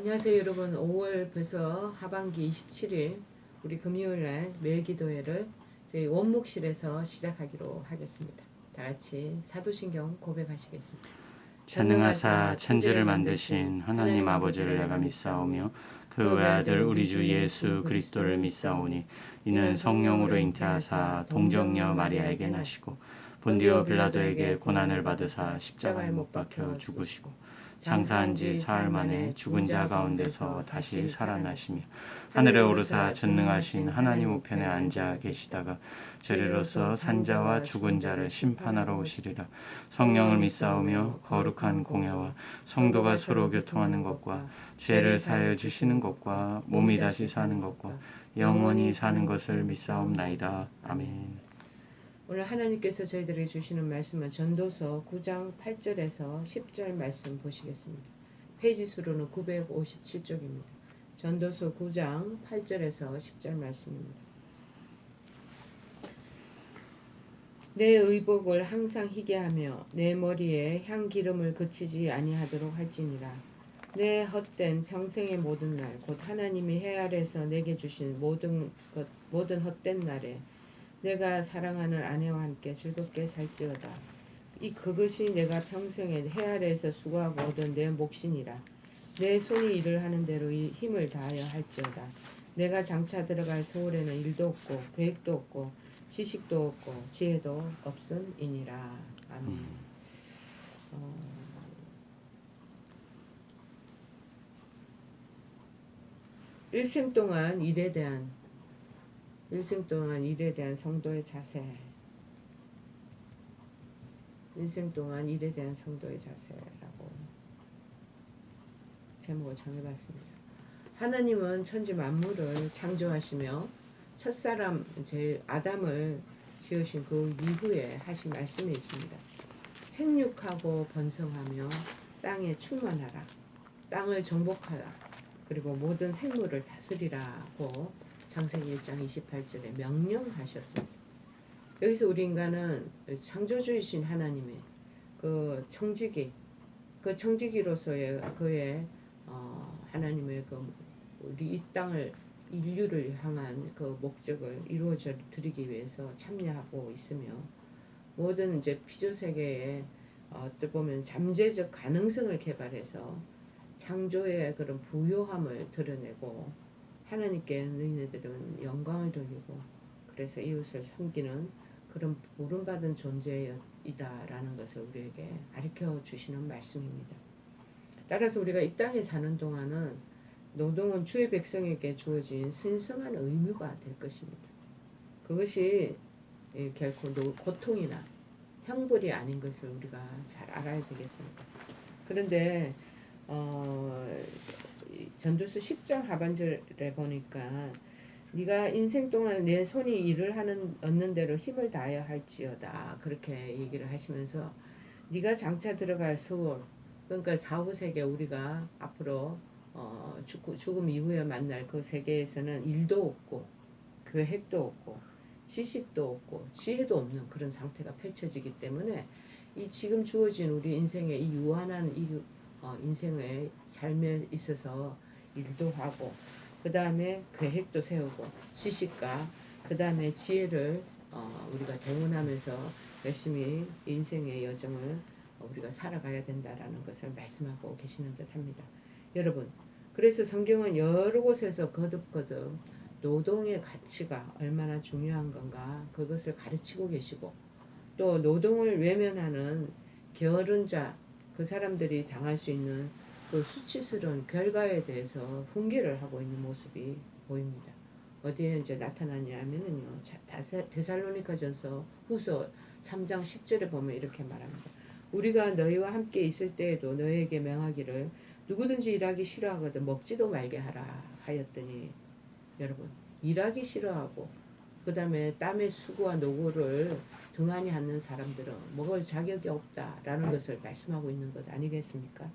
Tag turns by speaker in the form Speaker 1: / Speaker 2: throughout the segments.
Speaker 1: 안녕하세요 여러분. 5월 벌써 하반기 27일 우리 금요일날 매일기도회를 저희 원목실에서 시작하기로 하겠습니다. 다같이 사도신경 고백하시겠습니다.
Speaker 2: 전능하사 천지를 만드신 하나님 아버지를 내가 믿사오며 그 외아들 우리 주 예수 그리스도를 믿사오니 이는 성령으로 잉태하사 동정녀 마리아에게 나시고 본디오 빌라도에게 고난을 받으사 십자가에 못 박혀 죽으시고 장사한 지 사흘 만에 죽은 자 가운데서 다시 살아나시며 하늘에 오르사 전능하신 하나님 우편에 앉아 계시다가 저리로서 산자와 죽은 자를 심판하러 오시리라. 성령을 믿사오며 거룩한 공회와 성도가 서로 교통하는 것과 죄를 사하여 주시는 것과 몸이 다시 사는 것과 영원히 사는 것을 믿사옵나이다. 아멘.
Speaker 1: 오늘 하나님께서 저희들에게 주시는 말씀은 전도서 9장 8절에서 10절 말씀 보시겠습니다. 페이지 수로는 957쪽입니다. 전도서 9장 8절에서 10절 말씀입니다. 내 의복을 항상 희게 하며 내 머리에 향기름을 그치지 아니하도록 할지니라. 내 헛된 평생의 모든 날 곧 하나님이 해 아래에서 내게 주신 모든 헛된 날에 내가 사랑하는 아내와 함께 즐겁게 살지어다. 그것이 내가 평생에 해 아래에서 수고하고 얻은 내 몫이니라. 내 손이 일을 하는 대로 이 힘을 다하여 할지어다. 내가 장차 들어갈 서울에는 일도 없고 계획도 없고 지식도 없고 지혜도 없음이니라. 아멘. 일생 동안 일에 대한 성도의 자세. 일생 동안 일에 대한 성도의 자세라고 제목을 정해봤습니다. 하나님은 천지 만물을 창조하시며 첫사람 제일 아담을 지으신 그 이후에 하신 말씀이 있습니다. 생육하고 번성하며 땅에 충만하라. 땅을 정복하라. 그리고 모든 생물을 다스리라고 창세기 1장 28절에 명령하셨습니다. 여기서 우리 인간은 창조주이신 하나님의 그 청지기로서의 그의 하나님의 그 우리 이 땅을 인류를 향한 그 목적을 이루어져 드리기 위해서 참여하고 있으며 모든 이제 피조 세계에 어떻게 보면 잠재적 가능성을 개발해서 창조의 그런 부요함을 드러내고 하나님께 너희네들은 영광을 돌리고 그래서 이웃을 섬기는 그런 부름받은 존재이다라는 것을 우리에게 가르쳐 주시는 말씀입니다. 따라서 우리가 이 땅에 사는 동안은 노동은 주의 백성에게 주어진 신성한 의무가 될 것입니다. 그것이 결코 고통이나 형벌이 아닌 것을 우리가 잘 알아야 되겠습니다. 그런데 전도서 10장 하반절에 보니까 네가 인생 동안 내 손이 일을 얻는 대로 힘을 다하여 할지어다 그렇게 얘기를 하시면서 네가 장차 들어갈 서울 그러니까 사후 세계 우리가 앞으로 죽음 이후에 만날 그 세계에서는 일도 없고 계획도 없고 지식도 없고 지혜도 없는 그런 상태가 펼쳐지기 때문에 이 지금 주어진 우리 인생의 이 유한한 인생의 삶에 있어서 일도 하고 그 다음에 계획도 세우고 지식과 그 다음에 지혜를 우리가 동원하면서 열심히 인생의 여정을 우리가 살아가야 된다라는 것을 말씀하고 계시는 듯합니다. 여러분, 그래서 성경은 여러 곳에서 거듭거듭 노동의 가치가 얼마나 중요한 건가 그것을 가르치고 계시고 또 노동을 외면하는 게으른 자 그 사람들이 당할 수 있는 그 수치스러운 결과에 대해서 훈계를 하고 있는 모습이 보입니다. 어디에 이제 나타나냐면은요, 데살로니가전서 후서 3장 10절에 보면 이렇게 말합니다. 우리가 너희와 함께 있을 때에도 너희에게 명하기를 누구든지 일하기 싫어하거든 먹지도 말게 하라 하였더니 여러분 일하기 싫어하고 그 다음에 땀의 수고와 노고를 등한히 하는 사람들은 먹을 자격이 없다라는 것을 말씀하고 있는 것 아니겠습니까?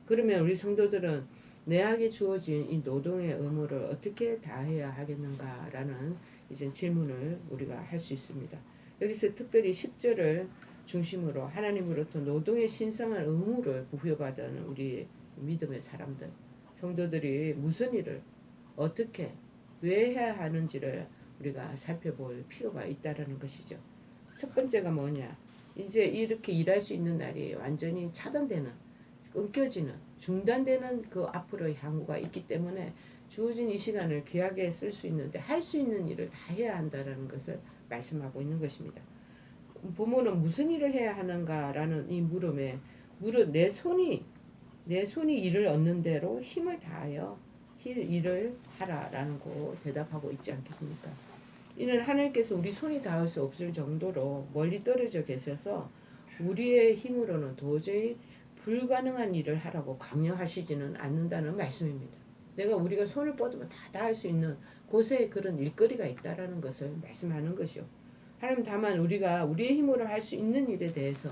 Speaker 1: 그러면 우리 성도들은 내에게 주어진 이 노동의 의무를 어떻게 다해야 하겠는가라는 이제 질문을 우리가 할 수 있습니다. 여기서 특별히 10절을 중심으로 하나님으로부터 노동의 신성한 의무를 부여받은 우리 믿음의 사람들 성도들이 무슨 일을 어떻게 왜 해야 하는지를 우리가 살펴볼 필요가 있다라는 것이죠. 첫 번째가 뭐냐? 이제 이렇게 일할 수 있는 날이 완전히 차단되는, 끊겨지는, 중단되는 그 앞으로의 향후가 있기 때문에 주어진 이 시간을 귀하게 쓸 수 있는데 할 수 있는 일을 다 해야 한다라는 것을 말씀하고 있는 것입니다. 부모는 무슨 일을 해야 하는가라는 이 물음에 내 손이 일을 얻는 대로 힘을 다하여 일을 하라라는 거 대답하고 있지 않겠습니까? 이는 하나님께서 우리 손이 닿을 수 없을 정도로 멀리 떨어져 계셔서 우리의 힘으로는 도저히 불가능한 일을 하라고 강요하시지는 않는다는 말씀입니다. 우리가 손을 뻗으면 다 닿을 수 있는 곳에 그런 일거리가 있다라는 것을 말씀하는 것이요. 하나님 다만 우리가 우리의 힘으로 할 수 있는 일에 대해서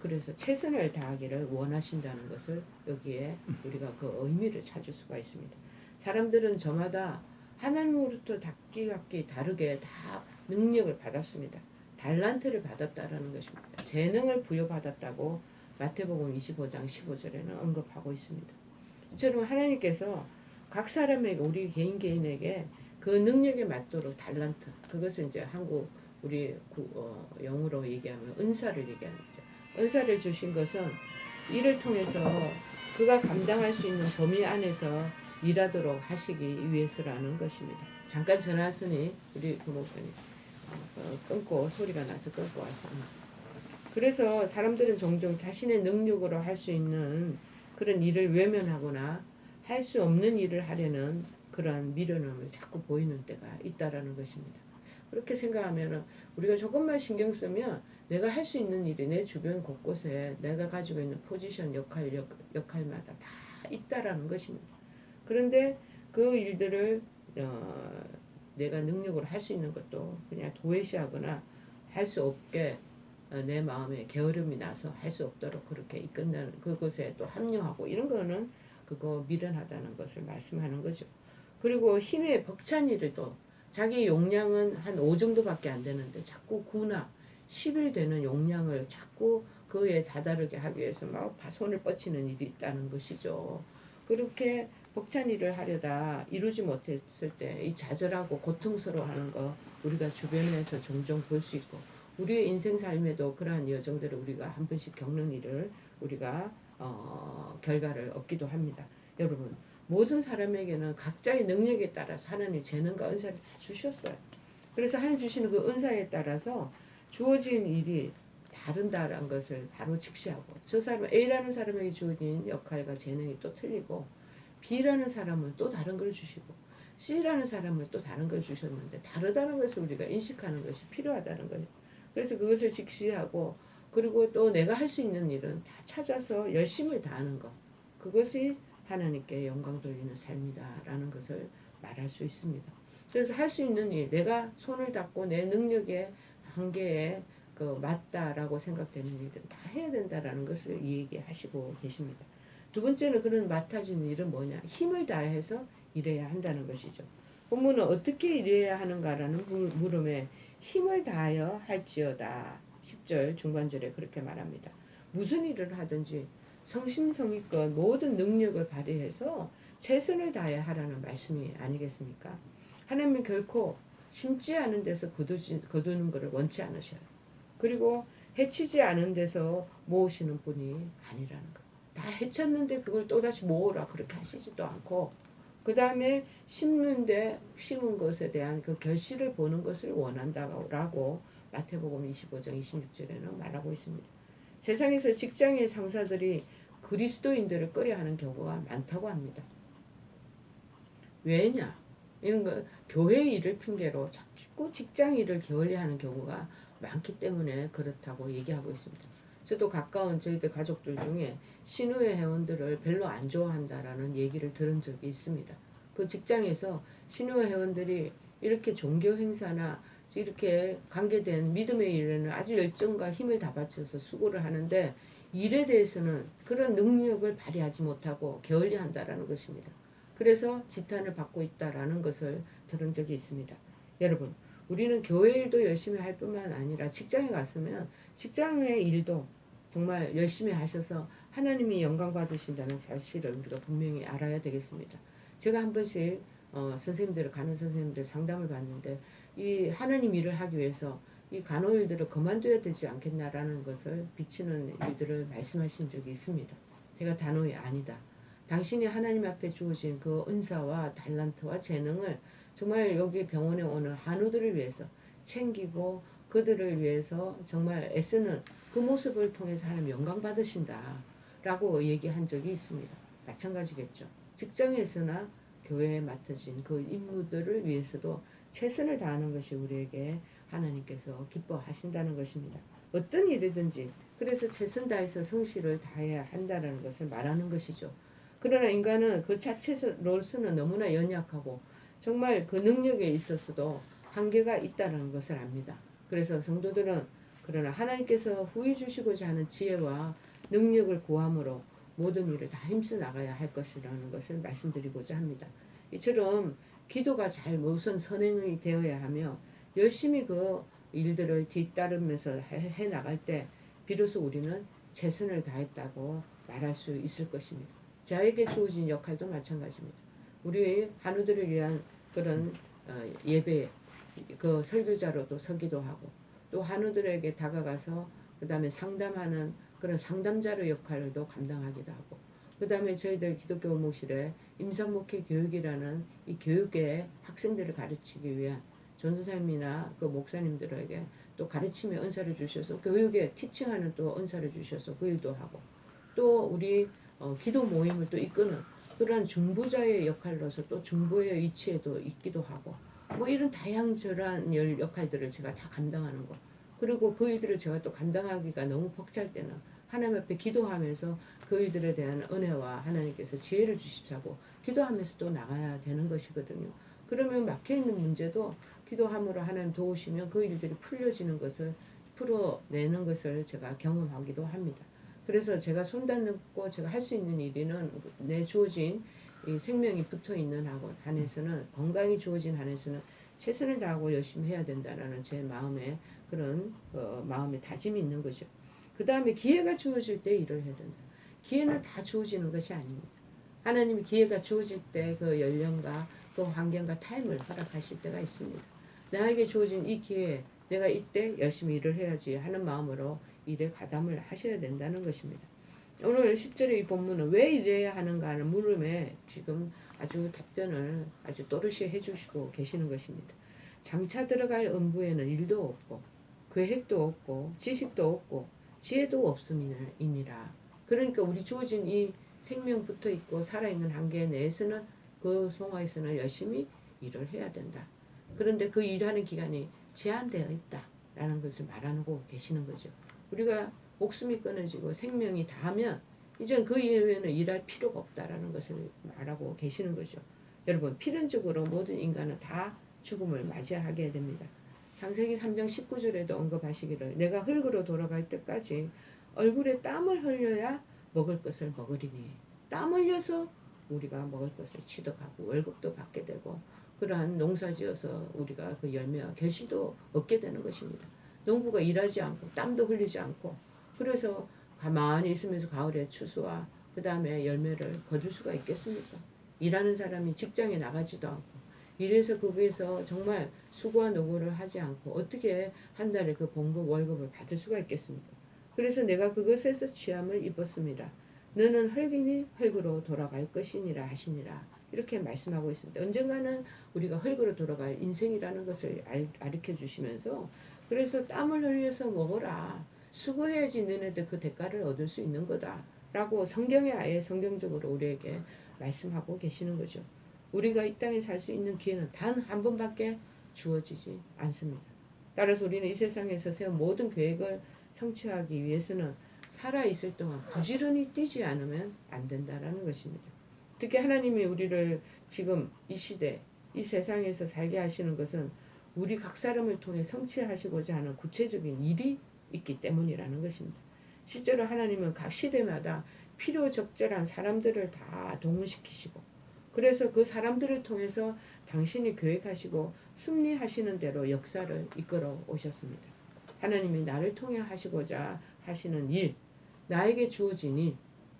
Speaker 1: 그래서 최선을 다하기를 원하신다는 것을 여기에 우리가 그 의미를 찾을 수가 있습니다. 사람들은 저마다 하나님으로부터 각기 다르게 다 능력을 받았습니다. 달란트를 받았다라는 것입니다. 재능을 부여받았다고 마태복음 25장 15절에는 언급하고 있습니다. 이처럼 하나님께서 각 사람에게 우리 개인에게 그 능력에 맞도록 달란트, 그것을 이제 한국 우리 영어로 얘기하면 은사를 얘기하는 거죠. 은사를 주신 것은 이를 통해서 그가 감당할 수 있는 범위 안에서 일하도록 하시기 위해서라는 것입니다. 잠깐 전화 왔으니 우리 그 목사님 끊고 소리가 나서 끊고 와서 그래서 사람들은 종종 자신의 능력으로 할 수 있는 그런 일을 외면하거나 할 수 없는 일을 하려는 그런 미련함을 자꾸 보이는 때가 있다라는 것입니다. 그렇게 생각하면 우리가 조금만 신경 쓰면 내가 할 수 있는 일이 내 주변 곳곳에 내가 가지고 있는 포지션 역할마다 다 있다라는 것입니다. 그런데 그 일들을 내가 능력으로 할 수 있는 것도 그냥 도외시하거나 할 수 없게 내 마음에 게으름이 나서 할 수 없도록 그렇게 이끈다는 그것에 또 합류하고 이런 거는 그거 미련하다는 것을 말씀하는 거죠. 그리고 힘에 벅찬 일을 또 자기 용량은 한 5 정도밖에 안 되는데 자꾸 9나 10일 되는 용량을 자꾸 그에 다다르게 하기 위해서 막 손을 뻗치는 일이 있다는 것이죠. 그렇게 벅찬 일을 하려다 이루지 못했을 때 이 좌절하고 고통스러워하는 거 우리가 주변에서 종종 볼 수 있고 우리의 인생 삶에도 그러한 여정들을 우리가 한 번씩 겪는 일을 우리가 결과를 얻기도 합니다. 여러분 모든 사람에게는 각자의 능력에 따라서 하나님 재능과 은사를 다 주셨어요. 그래서 하나님 주시는 그 은사에 따라서 주어진 일이 다른다라는 것을 바로 직시하고 저 사람 A라는 사람에게 주어진 역할과 재능이 또 틀리고 B라는 사람은 또 다른 걸 주시고 C라는 사람은 또 다른 걸 주셨는데 다르다는 것을 우리가 인식하는 것이 필요하다는 거예요. 그래서 그것을 직시하고 그리고 또 내가 할 수 있는 일은 다 찾아서 열심을 다하는 것 그것이 하나님께 영광 돌리는 삶이다라는 것을 말할 수 있습니다. 그래서 할 수 있는 일, 내가 손을 닦고 내 능력의 한계에 맞다라고 생각되는 일들은 다 해야 된다라는 것을 얘기하시고 계십니다. 두 번째는 그런 맡아진 일은 뭐냐? 힘을 다해서 일해야 한다는 것이죠. 본문은 어떻게 일해야 하는가라는 물음에 힘을 다하여 할지어다. 10절 중반절에 그렇게 말합니다. 무슨 일을 하든지 성심성의껏 모든 능력을 발휘해서 최선을 다해 하라는 말씀이 아니겠습니까? 하나님은 결코 심지 않은 데서 거두는 것을 원치 않으셔요. 그리고 해치지 않은 데서 모으시는 분이 아니라는 것. 다 해쳤는데 그걸 또다시 모으라 그렇게 하시지도 않고 그 다음에 심은 것에 대한 그 결실을 보는 것을 원한다라고 마태복음 25장 26절에는 말하고 있습니다. 세상에서 직장의 상사들이 그리스도인들을 꺼려하는 경우가 많다고 합니다. 왜냐? 이런 거 교회 일을 핑계로 자꾸 직장 일을 게을리하는 경우가 많기 때문에 그렇다고 얘기하고 있습니다. 저도 가까운 저희들 가족들 중에 신우회 회원들을 별로 안 좋아한다라는 얘기를 들은 적이 있습니다. 그 직장에서 신우회 회원들이 이렇게 종교 행사나 이렇게 관계된 믿음의 일에는 아주 열정과 힘을 다 바쳐서 수고를 하는데 일에 대해서는 그런 능력을 발휘하지 못하고 게을리한다라는 것입니다. 그래서 지탄을 받고 있다라는 것을 들은 적이 있습니다. 여러분, 우리는 교회 일도 열심히 할 뿐만 아니라 직장에 갔으면 직장의 일도 정말 열심히 하셔서 하나님이 영광 받으신다는 사실을 우리가 분명히 알아야 되겠습니다. 제가 한 번씩 선생님들, 간호 선생님들 상담을 받는데 이 하나님 일을 하기 위해서 이 간호 일들을 그만둬야 되지 않겠나라는 것을 비치는 일들을 말씀하신 적이 있습니다. 제가 단호히 아니다. 당신이 하나님 앞에 주어진 그 은사와 달란트와 재능을 정말 여기 병원에 오는 한우들을 위해서 챙기고 그들을 위해서 정말 애쓰는 그 모습을 통해서 하나님 영광 받으신다 라고 얘기한 적이 있습니다. 마찬가지겠죠. 직장에서나 교회에 맡아진 그 임무들을 위해서도 최선을 다하는 것이 우리에게 하나님께서 기뻐하신다는 것입니다. 어떤 일이든지 그래서 최선 다해서 성실을 다해야 한다는 것을 말하는 것이죠. 그러나 인간은 그 자체로서는 너무나 연약하고 정말 그 능력에 있어서도 한계가 있다는 것을 압니다. 그래서 성도들은 그러나 하나님께서 후히 주시고자 하는 지혜와 능력을 구함으로 모든 일을 다 힘써 나가야 할 것이라는 것을 말씀드리고자 합니다. 이처럼 기도가 잘 우선 선행이 되어야 하며 열심히 그 일들을 뒤따르면서 해 나갈 때 비로소 우리는 최선을 다했다고 말할 수 있을 것입니다. 저에게 주어진 역할도 마찬가지입니다. 우리 한우들을 위한 그런 예배, 그 설교자로도 서기도 하고 또 한우들에게 다가가서 그 다음에 상담하는 그런 상담자의 역할도 감당하기도 하고 그 다음에 저희들 기독교 목실에 임상목회 교육이라는 이 교육의 학생들을 가르치기 위한 전도사님이나 그 목사님들에게 또 가르침의 은사를 주셔서 교육에 티칭하는 또 은사를 주셔서 그 일도 하고 또 우리 기도 모임을 또 이끄는 그런 중보자의 역할로서 또 중보의 위치에도 있기도 하고 뭐 이런 다양저런 역할들을 제가 다 감당하는 거. 그리고 그 일들을 제가 또 감당하기가 너무 벅찰 때는 하나님 앞에 기도하면서 그 일들에 대한 은혜와 하나님께서 지혜를 주십사고 기도하면서 또 나가야 되는 것이거든요. 그러면 막혀있는 문제도 기도함으로 하나님 도우시면 그 일들이 풀려지는 것을 풀어내는 것을 제가 경험하기도 합니다. 그래서 제가 손닿고 제가 할 수 있는 일은 내 주어진 이 생명이 붙어 있는 한에서는 건강이 주어진 한에서는 최선을 다하고 열심히 해야 된다라는 제 마음에 그런 마음의 다짐이 있는 거죠. 그 다음에 기회가 주어질 때 일을 해야 된다. 기회는 다 주어지는 것이 아닙니다. 하나님이 기회가 주어질 때 그 연령과 그 환경과 타임을 허락하실 때가 있습니다. 나에게 주어진 이 기회에 내가 이때 열심히 일을 해야지 하는 마음으로 일에 가담을 하셔야 된다는 것입니다. 오늘 10절의 이 본문은 왜 이래야 하는가 하는 물음에 지금 아주 답변을 아주 또렷이 해주시고 계시는 것입니다. 장차 들어갈 음부에는 일도 없고 계획도 없고 지식도 없고 지혜도 없음이니라. 그러니까 우리 주어진 이 생명 붙어 있고 살아있는 한계 내에서는 그 송화에서는 열심히 일을 해야 된다. 그런데 그 일하는 기간이 제한되어 있다라는 것을 말하고 계시는 거죠. 우리가 목숨이 끊어지고 생명이 다하면 이젠 그 이후에는 일할 필요가 없다라는 것을 말하고 계시는 거죠. 여러분 필연적으로 모든 인간은 다 죽음을 맞이하게 됩니다. 창세기 3장 19절에도 언급하시기를 내가 흙으로 돌아갈 때까지 얼굴에 땀을 흘려야 먹을 것을 먹으리니 땀 흘려서 우리가 먹을 것을 취득하고 월급도 받게 되고 그러한 농사지어서 우리가 그 열매와 결실도 얻게 되는 것입니다. 농부가 일하지 않고 땀도 흘리지 않고 그래서 가만히 있으면서 가을에 추수와 그 다음에 열매를 거둘 수가 있겠습니까? 일하는 사람이 직장에 나가지도 않고 이래서 거기에서 정말 수고와 노고를 하지 않고 어떻게 한 달에 그 봉급 월급을 받을 수가 있겠습니까? 그래서 내가 그것에서 취함을 입었습니다. 너는 흙이니 흙으로 돌아갈 것이니라 하시니라. 이렇게 말씀하고 있습니다. 언젠가는 우리가 흙으로 돌아갈 인생이라는 것을 가르쳐 주시면서 그래서 땀을 흘려서 먹어라. 수고해야지 너네들 그 대가를 얻을 수 있는 거다. 라고 성경에 아예 성경적으로 우리에게 말씀하고 계시는 거죠. 우리가 이 땅에 살 수 있는 기회는 단 한 번밖에 주어지지 않습니다. 따라서 우리는 이 세상에서 세운 모든 계획을 성취하기 위해서는 살아있을 동안 부지런히 뛰지 않으면 안 된다라는 것입니다. 특히 하나님이 우리를 지금 이 시대, 이 세상에서 살게 하시는 것은 우리 각 사람을 통해 성취하시고자 하는 구체적인 일이 있기 때문이라는 것입니다. 실제로 하나님은 각 시대마다 필요 적절한 사람들을 다 동원시키시고 그래서 그 사람들을 통해서 당신이 계획하시고 승리하시는 대로 역사를 이끌어 오셨습니다. 하나님이 나를 통해 하시고자 하시는 일, 나에게 주어지니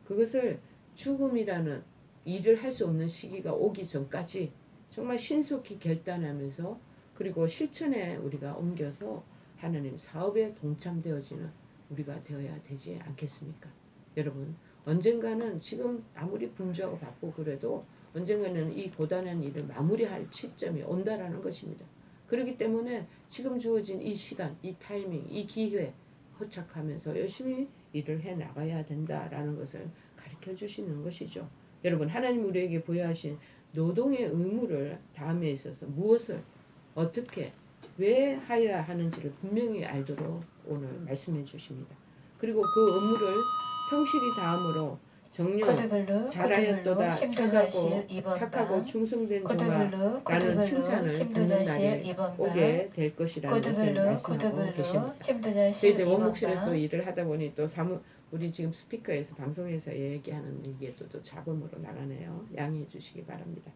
Speaker 1: 그것을 죽음이라는 일을 할 수 없는 시기가 오기 전까지 정말 신속히 결단하면서 그리고 실천에 우리가 옮겨서 하나님 사업에 동참되어지는 우리가 되어야 되지 않겠습니까? 여러분 언젠가는 지금 아무리 분주하고 바쁘고 그래도 언젠가는 이 고단한 일을 마무리할 시점이 온다라는 것입니다. 그렇기 때문에 지금 주어진 이 시간, 이 타이밍, 이 기회 포착하면서 열심히 일을 해 나가야 된다라는 것을 가르쳐 주시는 것이죠. 여러분 하나님 우리에게 부여하신 노동의 의무를 다음에 있어서 무엇을 어떻게 왜 하여야 하는지를 분명히 알도록 오늘 말씀해 주십니다. 그리고 그 의무를 성실히 다함으로 정녕 잘하였도다 착하고 충성된 종아라는 칭찬을 듣는 날이 오게 될 것이라는 것을 말씀하고 계십니다. 저희들 원목실에서 일을 하다 보니 또 우리 지금 스피커에서 방송에서 얘기하는 이게 또 잡음으로 나가네요. 양해해 주시기 바랍니다.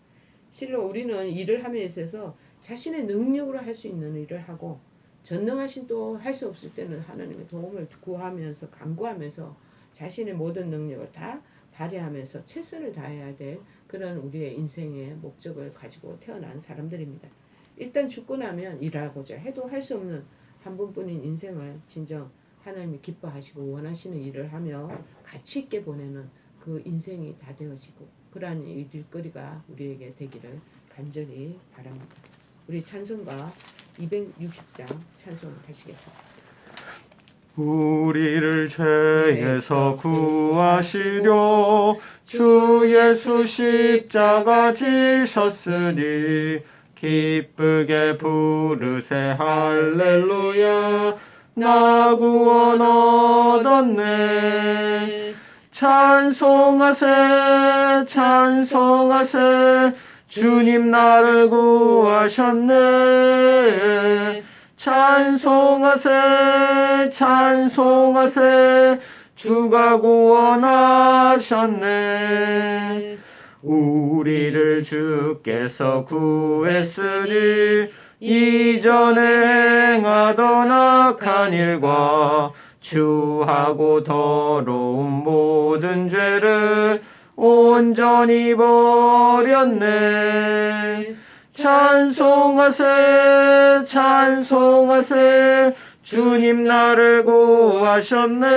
Speaker 1: 실로 우리는 일을 함에 있어서 자신의 능력으로 할 수 있는 일을 하고 전능하신 또 할 수 없을 때는 하나님의 도움을 구하면서 간구하면서 자신의 모든 능력을 다 발휘하면서 최선을 다해야 될 그런 우리의 인생의 목적을 가지고 태어난 사람들입니다. 일단 죽고 나면 일하고자 해도 할 수 없는 한 분뿐인 인생을 진정 하나님이 기뻐하시고 원하시는 일을 하며 가치 있게 보내는 그 인생이 다 되어지고 그러한 일거리가 우리에게 되기를 간절히 바랍니다. 우리 찬송가 260장 찬송하시겠습니다.
Speaker 2: 우리를 죄에서 구하시려 주 예수 십자가 지셨으니 기쁘게 부르세 할렐루야 나 구원 얻었네. 찬송하세 찬송하세 주님 나를 구하셨네. 찬송하세 찬송하세 주가 구원하셨네. 우리를 주께서 구했으니 이전에 행하던 악한 일과 추하고 더러운 모든 죄를 온전히 버렸네. 찬송하세 찬송하세 주님 나를 구하셨네.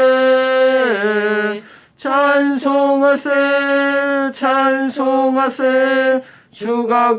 Speaker 2: 찬송하세 찬송하세 주가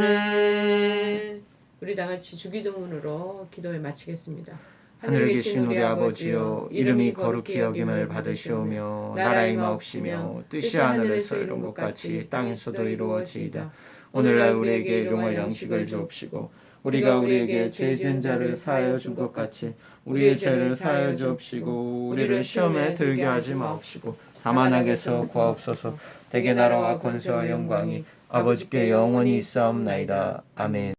Speaker 2: 구원하셨네.
Speaker 1: 우리 다같이 주기도문으로 기도에 마치겠습니다.
Speaker 2: 하늘에 계신 우리 아버지여 이름이 거룩히 여김을 받으시오며 나라의 마옵시며 뜻이 하늘에서 이룬 것 같이 땅에서도 이루어지이다. 오늘날 우리에게 일용할 양식을 주옵시고 우리가 우리에게 죄 지은 자를 사하여 준 것 같이 우리의 죄를 사하여 주옵시고 우리를 시험에 들게 하지 마옵시고 다만 악에서 구하옵소서. 대개 나라와 권세와 영광이 아버지께 영원히 있사옵나이다. 아멘.